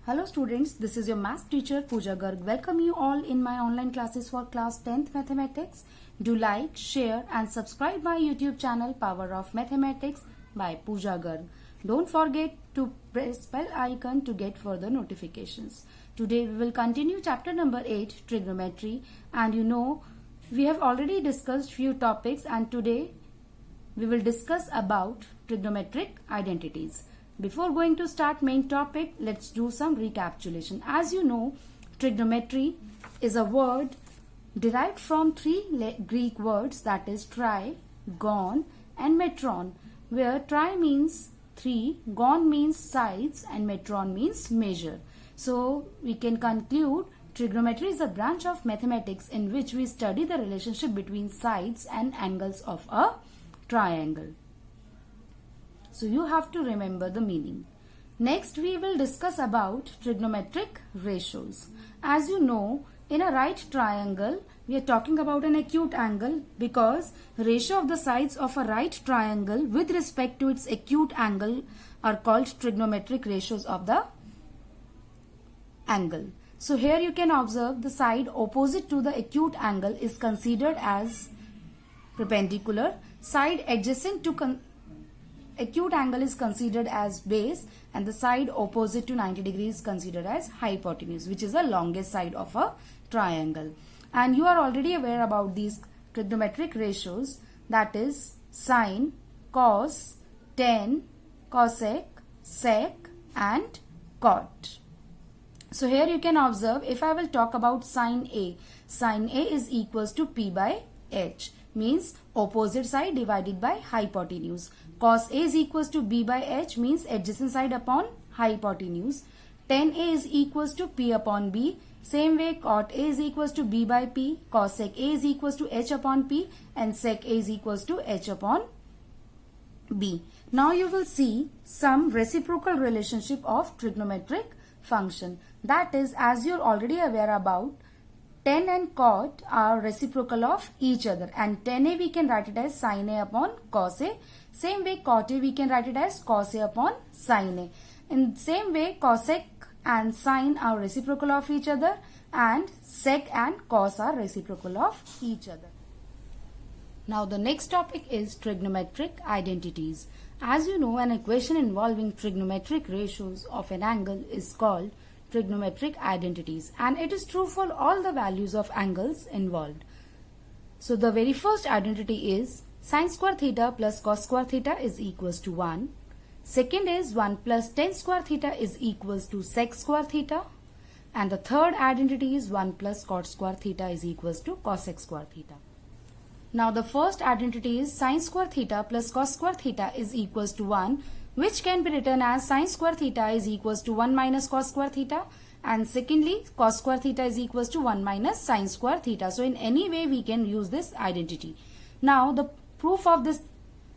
Hello students, this is your math teacher Pooja Garg. Welcome you all in my online classes for class 10th mathematics. Do like, share and subscribe my YouTube channel Power of Mathematics by Pooja Garg. Don't forget to press bell icon to get further notifications. Today we will continue chapter number 8, trigonometry, and we have already discussed few topics, and today we will discuss about trigonometric identities. Before going to start main topic, let's do some recapitulation. As you know, trigonometry is a word derived from three Greek words, that is tri, gon and metron, where tri means three, gon means sides and metron means measure. So we can conclude trigonometry is a branch of mathematics in which we study the relationship between sides and angles of a triangle. So you have to remember the meaning. Next we will discuss about trigonometric ratios. As you know, in a right triangle, we are talking about an acute angle because ratio of the sides of a right triangle with respect to its acute angle are called trigonometric ratios of the angle. So here you can observe the side opposite to the acute angle is considered as perpendicular. Side adjacent to acute angle is considered as base, and the side opposite to 90 degrees is considered as hypotenuse, which is the longest side of a triangle. And you are already aware about these trigonometric ratios, that is sine, cos, tan, cosec, sec and cot. So here you can observe, if I will talk about sine A is equals to P by H, means opposite side divided by hypotenuse. Cos A is equals to B by H, means adjacent side upon hypotenuse. Tan A is equals to P upon B. Same way cot A is equals to B by P. Cosec A is equals to H upon P, and sec A is equals to H upon B. Now you will see some reciprocal relationship of trigonometric function. That is, as you are already aware about, tan and cot are reciprocal of each other, and tan A we can write it as sin A upon cos A. Same way cot A we can write it as cos A upon sin A. In same way cosec and sine are reciprocal of each other, and sec and cos are reciprocal of each other. Now the next topic is trigonometric identities. As you know, an equation involving trigonometric ratios of an angle is called trigonometric identities, and it is true for all the values of angles involved. So the very first identity is sin square theta plus cos square theta is equals to 1. Second is 1 plus tan square theta is equals to sec square theta. And the third identity is 1 plus cot square theta is equals to cosec square theta. Now the first identity is sin square theta plus cos square theta is equals to 1, which can be written as sin square theta is equals to 1 minus cos square theta, and secondly cos square theta is equals to 1 minus sin square theta. So in any way we can use this identity. Now the proof of this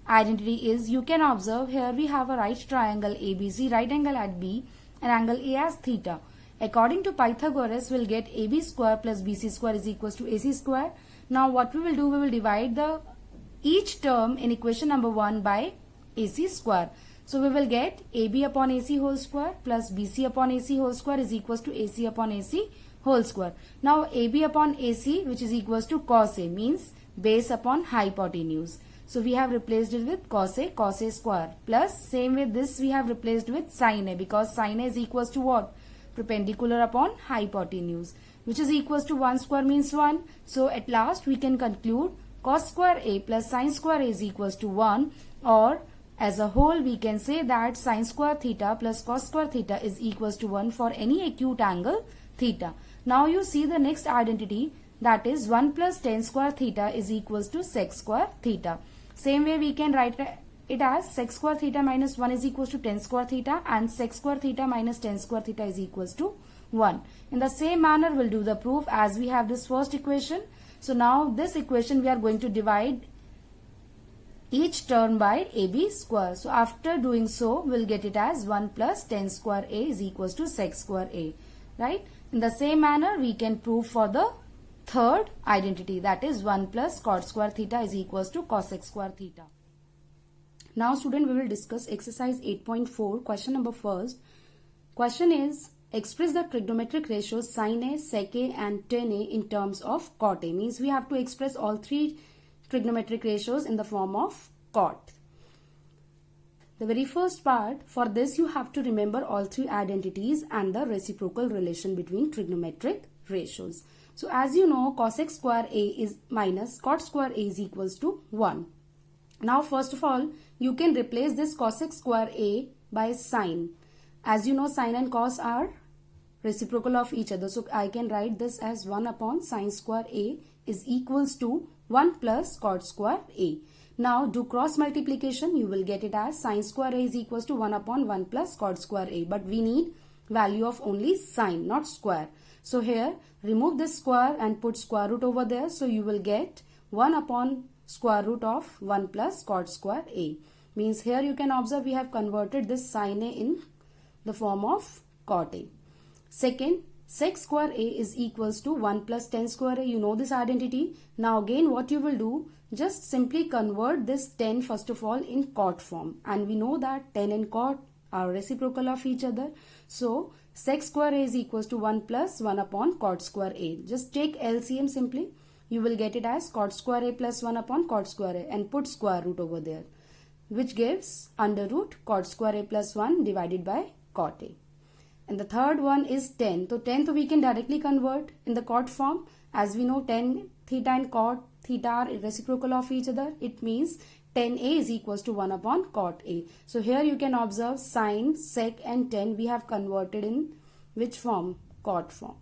identity is, you can observe here we have a right triangle ABC, right angle at B, and angle A as theta. According to Pythagoras, we'll get AB square plus BC square is equals to AC square. Now what we will do, we will divide each term in equation number 1 by AC square. So we will get AB upon AC whole square plus BC upon AC whole square is equals to AC upon AC whole square. Now AB upon AC, which is equals to cos A, means base upon hypotenuse. So we have replaced it with cos A square, plus same way this we have replaced with sin A, because sin A is equals to what? Perpendicular upon hypotenuse, which is equals to 1 square means 1. So at last we can conclude cos square A plus sin square A is equals to 1, or as a whole we can say that sin square theta plus cos square theta is equals to 1 for any acute angle theta. Now you see the next identity, that is 1 plus tan square theta is equals to sec square theta. Same way we can write it as sec square theta minus 1 is equals to tan square theta, and sec square theta minus tan square theta is equals to 1. In the same manner we'll do the proof as we have this first equation. So now this equation we are going to divide each term by AB square. So after doing so, we'll get it as 1 plus tan square A is equals to sec square A, right? In the same manner we can prove for the third identity, that is 1 plus cot square theta is equals to cosec square theta. Now student, we will discuss exercise 8.4, question number first. Question is, express the trigonometric ratios sin A, sec A and tan A in terms of cot A. Means we have to express all three trigonometric ratios in the form of cot. The very first part, for this you have to remember all three identities and the reciprocal relation between trigonometric ratios. So as you know, cosec square A is minus cot square A is equals to 1. Now first of all, you can replace this cosec square A by sine. As you know, sine and cos are reciprocal of each other. So I can write this as 1 upon sine square A is equals to 1 plus cot square A. Now do cross multiplication, you will get it as sine square A is equals to 1 upon 1 plus cot square A. But we need value of only sine, not square. So here remove this square and put square root over there. So you will get 1 upon square root of 1 plus cot square A. Means here you can observe we have converted this sine A in the form of cot A. Second, sec square A is equals to 1 plus tan square A. You know this identity. Now again what you will do, just simply convert this tan first of all in cot form. And we know that tan and cot are reciprocal of each other. So sec square A is equals to 1 plus 1 upon cot square A. Just take LCM simply. You will get it as cot square A plus 1 upon cot square A and put square root over there, which gives under root cot square A plus 1 divided by cot A. And the third one is tan. So tan we can directly convert in the cot form. As we know, tan theta and cot theta are reciprocal of each other. It means tan A is equals to 1 upon cot A. So here you can observe sine, sec and tan we have converted in which form? Cot form.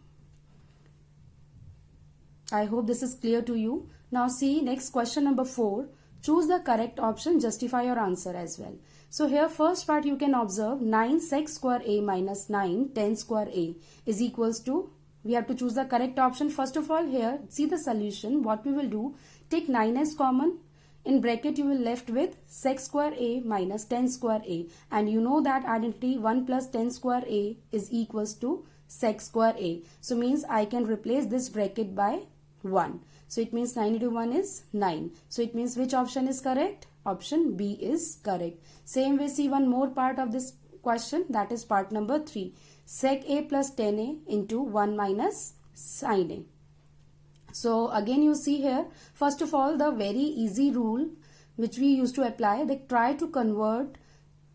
I hope this is clear to you. Now see next question number 4. Choose the correct option, justify your answer as well. So here first part you can observe 9 sec square A minus 9 tan square A is equals to, we have to choose the correct option. First of all here, see the solution. What we will do, take 9 as common. In bracket you will left with sec square A minus tan square A. And you know that identity 1 plus tan square A is equals to sec square A. So means I can replace this bracket by 1. So it means 9 into 1 is 9. So it means which option is correct? Option B is correct. Same way, see one more part of this question, that is part number 3. Sec A plus tan A into 1 minus sin A. So again you see here, first of all the very easy rule which we used to apply, they try to convert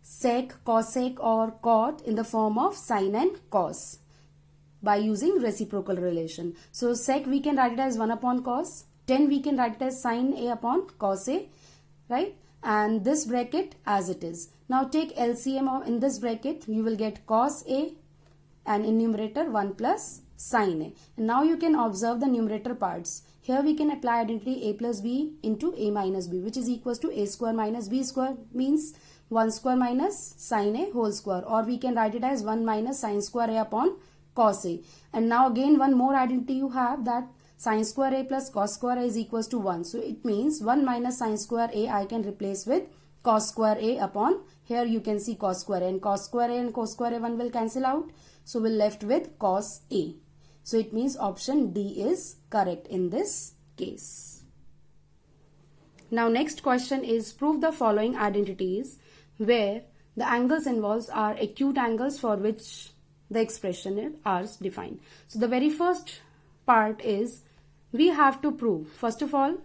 sec, cosec or cot in the form of sin and cos by using reciprocal relation. So sec we can write it as 1 upon cos, tan we can write it as sin A upon cos A, right? And this bracket as it is. Now take LCM in this bracket, you will get cos A and in numerator 1 plus sin A. And now you can observe the numerator parts. Here we can apply identity A plus B into A minus B, which is equals to A square minus B square, means 1 square minus sin A whole square, or we can write it as 1 minus sin square A upon cos A. And now again one more identity you have, that sin square A plus cos square A is equals to 1. So it means 1 minus sin square A I can replace with cos square A upon, here you can see cos square A, and cos square A and cos square A 1 will cancel out. So we're left with cos A. So it means option D is correct in this case. Now next question is, prove the following identities where the angles involved are acute angles for which the expression is defined. So the very first part is, we have to prove, first of all,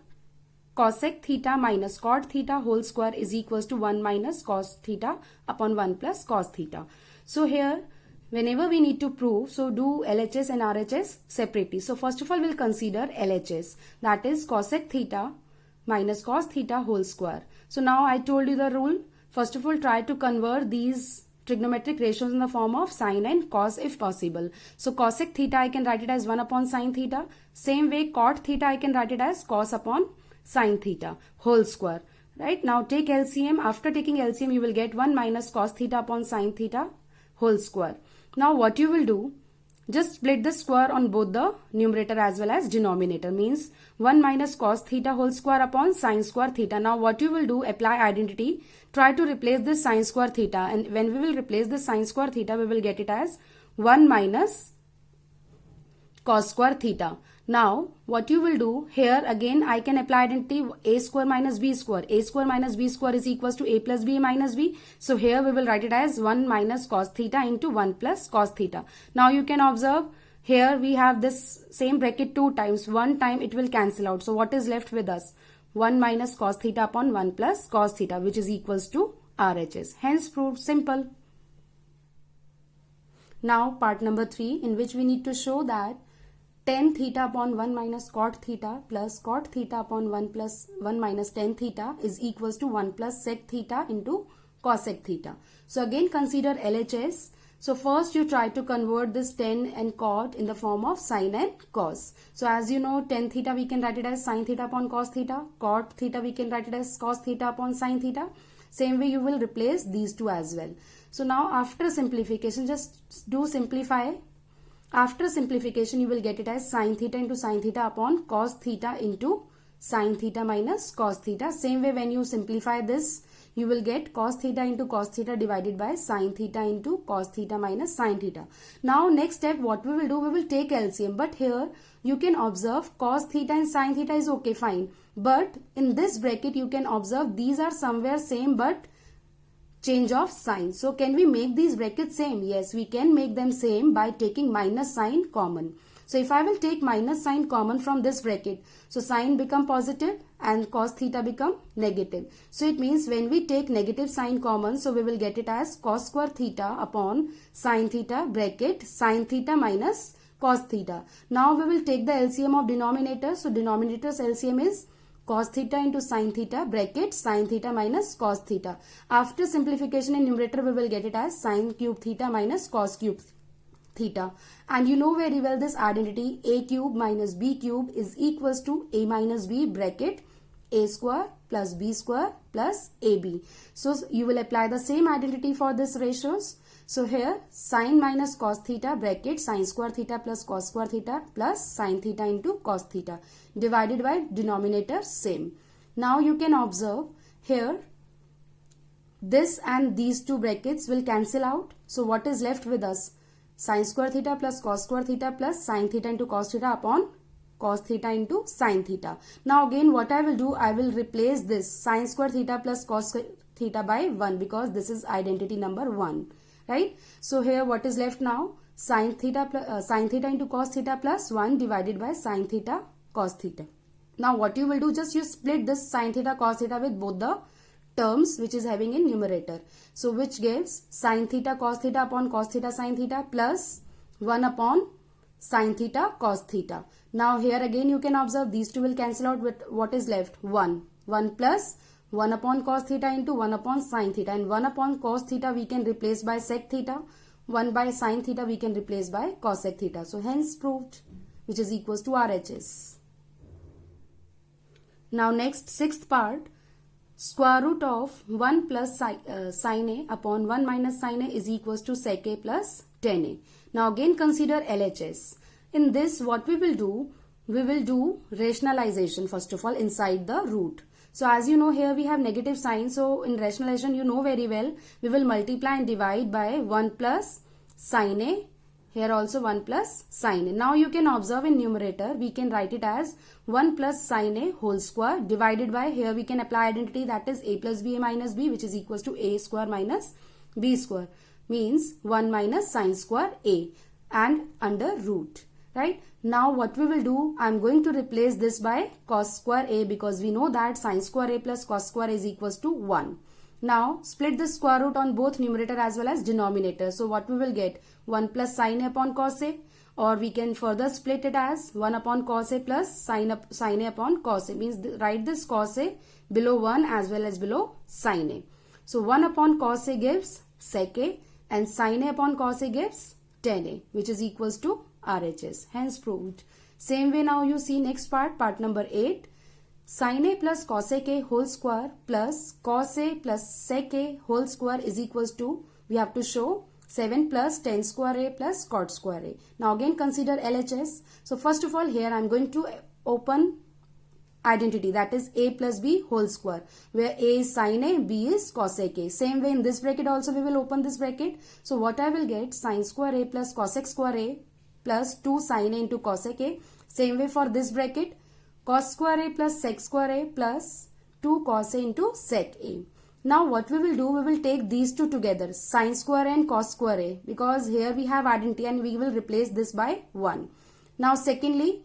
cosec theta minus cot theta whole square is equals to 1 minus cos theta upon 1 plus cos theta. So here whenever we need to prove, so do LHS and RHS separately. So first of all we'll consider LHS, that is cosec theta minus cos theta whole square. So now I told you the rule. First of all, try to convert these trigonometric ratios in the form of sine and cos if possible. So cosec theta I can write it as 1 upon sine theta. Same way cot theta I can write it as cos upon sine theta whole square. Right, now take LCM. After taking LCM you will get 1 minus cos theta upon sine theta whole square. Now what you will do, just split the square on both the numerator as well as denominator, means 1 minus cos theta whole square upon sine square theta. Now what you will do, apply identity, try to replace this sine square theta, and when we will replace this sine square theta we will get it as 1 minus cos square theta. Now what you will do here, again I can apply identity a square minus b square. A square minus b square is equals to a plus b minus b. So here we will write it as 1 minus cos theta into 1 plus cos theta. Now you can observe here we have this same bracket 2 times. One time it will cancel out. So what is left with us? 1 minus cos theta upon 1 plus cos theta, which is equals to RHS. Hence proved. Simple. Now part number 3, in which we need to show that tan theta upon 1 minus cot theta plus cot theta upon 1 plus 1 minus tan theta is equals to 1 plus sec theta into cosec theta. So again consider LHS. So first you try to convert this tan and cot in the form of sin and cos. So as you know, tan theta we can write it as sin theta upon cos theta. Cot theta we can write it as cos theta upon sin theta. Same way you will replace these two as well. So now after simplification, just do simplify. After simplification, you will get it as sin theta into sin theta upon cos theta into sin theta minus cos theta. Same way when you simplify this, you will get cos theta into cos theta divided by sin theta into cos theta minus sin theta. Now next step what we will do, we will take LCM. But here you can observe cos theta and sin theta is okay, fine. But in this bracket you can observe these are somewhere same but change of sign. So can we make these brackets same? Yes, we can make them same by taking minus sign common. So if I will take minus sign common from this bracket, so sign become positive and cos theta become negative. So it means when we take negative sign common, so we will get it as cos square theta upon sin theta bracket sin theta minus cos theta. Now we will take the LCM of denominator. So denominator's LCM is cos theta into sin theta bracket sin theta minus cos theta. After simplification in numerator, we will get it as sin cube theta minus cos cube theta. And you know very well this identity a cube minus b cube is equals to a minus b bracket a square plus b square plus ab. So you will apply the same identity for this ratios. So here sin minus cos theta bracket sin square theta plus cos square theta plus sin theta into cos theta divided by denominator same. Now you can observe here this and these two brackets will cancel out. So what is left with us? Sin square theta plus cos square theta plus sin theta into cos theta upon cos theta into sin theta. Now again what I will do, I will replace this sin square theta plus cos theta by 1 because this is identity number 1. Right? So here what is left now? Sin theta into cos theta plus 1 divided by sin theta cos theta. Now what you will do, just you split this sin theta cos theta with both the terms which is having in numerator. So which gives sin theta cos theta upon cos theta sin theta plus 1 upon sin theta cos theta. Now here again you can observe these two will cancel out with what is left? 1. 1 plus 1 upon cos theta into 1 upon sin theta, and 1 upon cos theta we can replace by sec theta, 1 by sin theta we can replace by cosec theta. So hence proved, which is equals to RHS. Now next sixth part, square root of 1 plus sin a upon 1 minus sin a is equals to sec a plus tan a. Now again consider LHS. In this what we will do rationalization first of all inside the root. So as you know here we have negative sign. So in rationalization you know very well we will multiply and divide by 1 plus sin a. Here also 1 plus sin a. Now you can observe in numerator we can write it as 1 plus sin a whole square divided by, here we can apply identity, that is a plus b minus b, which is equals to a square minus b square, means 1 minus sin square a, and under root. Right? Now what we will do, I am going to replace this by cos square a because we know that sin square a plus cos square is equals to 1. Now split the square root on both numerator as well as denominator. So what we will get? 1 plus sin a upon cos a, or we can further split it as 1 upon cos a plus sin a upon cos a, means write this cos a below 1 as well as below sin a. So 1 upon cos a gives sec a and sin a upon cos a gives tan a, which is equals to RHS. Hence proved. Same way now you see next part, part number 8. Sin a plus cosec a whole square plus cos a plus sec a whole square is equals to, we have to show 7 plus tan square a plus cot square a. Now again consider LHS. So first of all here I am going to open identity, that is a plus b whole square, where a is sin a, b is cosec a. Same way in this bracket also we will open this bracket. So what I will get? Sin square a plus cosec square a plus 2 sin a into cosec a. Same way for this bracket, cos square a plus sec square a plus 2 cos a into sec a. Now what we will do, we will take these two together, sin square a and cos square a, because here we have identity and we will replace this by 1. Now secondly,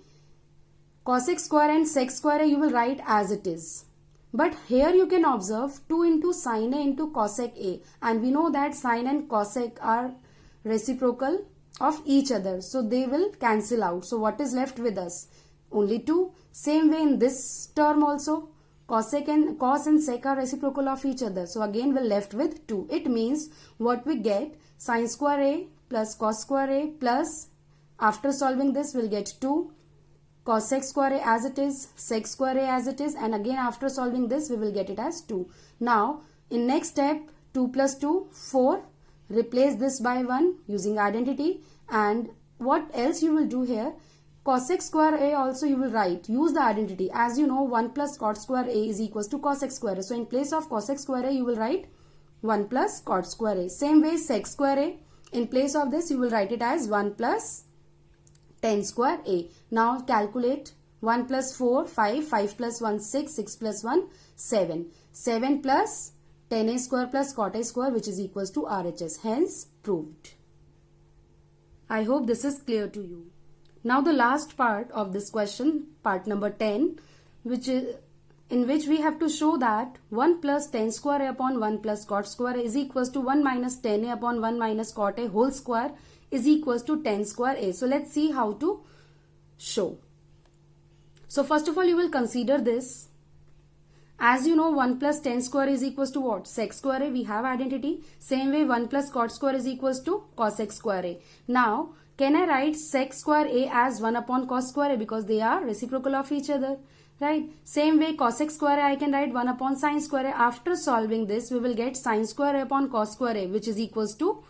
cosec square and sec square a you will write as it is. But here you can observe 2 into sin a into cosec a, and we know that sin and cosec are reciprocal of each other, so they will cancel out. So what is left with us? Only 2. Same way in this term also, cos and sec are reciprocal of each other, so again we're left with 2. It means what we get, sin square a plus cos square a plus, after solving this we'll get 2, cosec square a as it is, sec square a as it is, and again after solving this we will get it as 2. Now in next step, 2 plus 2, 4, replace this by 1 using identity, and what else you will do here, cosec square a also you will write, use the identity. As you know, 1 plus cot square a is equals to cosec square a. So in place of cosec square a you will write 1 plus cot square a. Same way sec square a, in place of this you will write it as 1 plus tan square a. Now calculate, 1 plus 4, 5, 5 plus 1, 6, 6 plus 1, 7. 7 plus tan a square plus cot a square, which is equals to RHS. Hence proved. I hope this is clear to you. Now the last part of this question, part number 10, in which we have to show that 1 plus tan square a upon 1 plus cot square a is equals to 1 minus tan a upon 1 minus cot a whole square is equals to tan square a. So let's see how to show. So first of all you will consider this. As you know, 1 plus tan square is equals to what? Sec square a. We have identity. Same way 1 plus cot square is equals to cosec square a. Now can I write sec square a as 1 upon cos square a, because they are reciprocal of each other, right? Same way cosec square a I can write 1 upon sin square a. After solving this we will get sin square a upon cos square a, which is equals to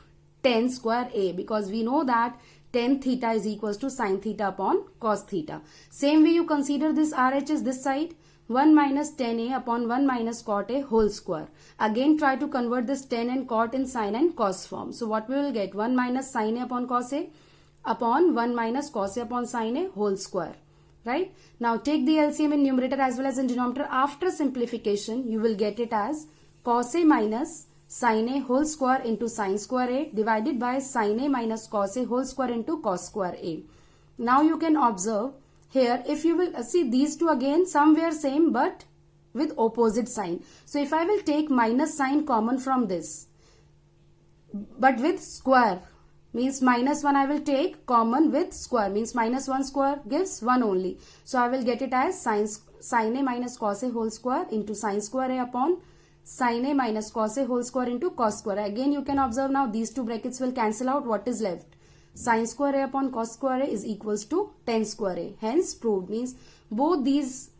tan square a, because we know that tan theta is equals to sin theta upon cos theta. Same way you consider this RHS this side, 1 minus tan a upon 1 minus cot a whole square. Again try to convert this tan and cot in sin and cos form. So what we will get, 1 minus sin a upon cos a upon 1 minus cos a upon sin a whole square, right? Now take the LCM in numerator as well as in denominator. After simplification you will get it as cos a minus sin a whole square into sin square a divided by sin a minus cos a whole square into cos square a. Now you can observe here, if you will see these two again somewhere same but with opposite sign. So if I will take minus sign common from this but with square, means minus 1 I will take common with square, means minus 1 square gives 1 only. So I will get it as sin a minus cos a whole square into sin square a upon sin a minus cos a whole square into cos square a. Again you can observe now these two brackets will cancel out. What is left? Sin square a upon cos square a is equals to tan square a. Hence proved, means both these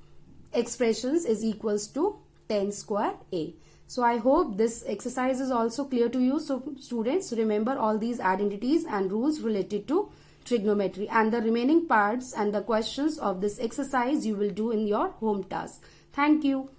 expressions is equals to tan square a. So I hope this exercise is also clear to you. So students, remember all these identities and rules related to trigonometry, and the remaining parts and the questions of this exercise you will do in your home task. Thank you.